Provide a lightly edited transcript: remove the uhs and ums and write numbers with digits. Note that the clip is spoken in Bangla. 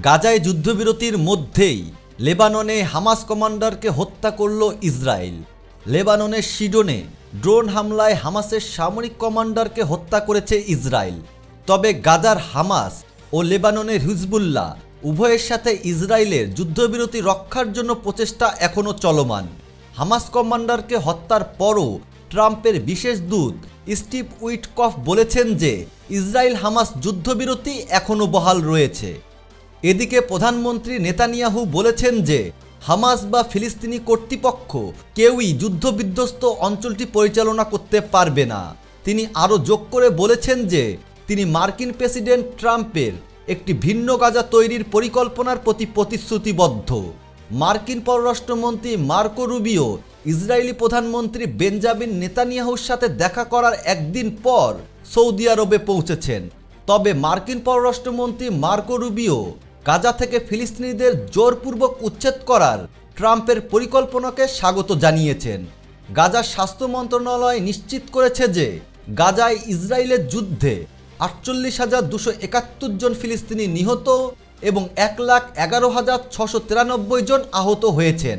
গাজায় যুদ্ধবিরতির মধ্যেই লেবাননে হামাস কমান্ডারকে হত্যা করল ইসরায়েল। লেবাননের সিডনে ড্রোন হামলায় হামাসের সামরিক কমান্ডারকে হত্যা করেছে ইসরায়েল। তবে গাজার হামাস ও লেবাননের হিজবুল্লাহ উভয়ের সাথে ইসরায়েলের যুদ্ধবিরতি রক্ষার জন্য প্রচেষ্টা এখনও চলমান। হামাস কমান্ডারকে হত্যার পরও ট্রাম্পের বিশেষ দূত স্টিভ উইটকফ বলেছেন যে ইসরায়েল হামাস যুদ্ধবিরতি এখনও বহাল রয়েছে। এদিকে প্রধানমন্ত্রী নেতানিয়াহু বলেছেন যে হামাস বা ফিলিস্তিনি কর্তৃপক্ষ কেউই যুদ্ধবিধ্বস্ত অঞ্চলটি পরিচালনা করতে পারবে না। তিনি আরও যোগ করে বলেছেন যে তিনি মার্কিন প্রেসিডেন্ট ট্রাম্পের একটি ভিন্ন গাজা তৈরির পরিকল্পনার প্রতি প্রতিশ্রুতিবদ্ধ। মার্কিন পররাষ্ট্রমন্ত্রী মার্কো রুবিও ইসরায়েলি প্রধানমন্ত্রী বেঞ্জামিন নেতানিয়াহুর সাথে দেখা করার একদিন পর সৌদি আরবে পৌঁছেছেন। তবে মার্কিন পররাষ্ট্রমন্ত্রী মার্কো রুবিও গাজা থেকে ফিলিস্তিনিদের জোরপূর্বক উচ্ছেদ করার ট্রাম্পের পরিকল্পনাকে স্বাগত জানিয়েছেন। গাজার স্বাস্থ্য মন্ত্রণালয় নিশ্চিত করেছে যে গাজায় ইসরায়েলের যুদ্ধে 48,271 জন ফিলিস্তিনি নিহত এবং 1,11,693 জন আহত হয়েছেন।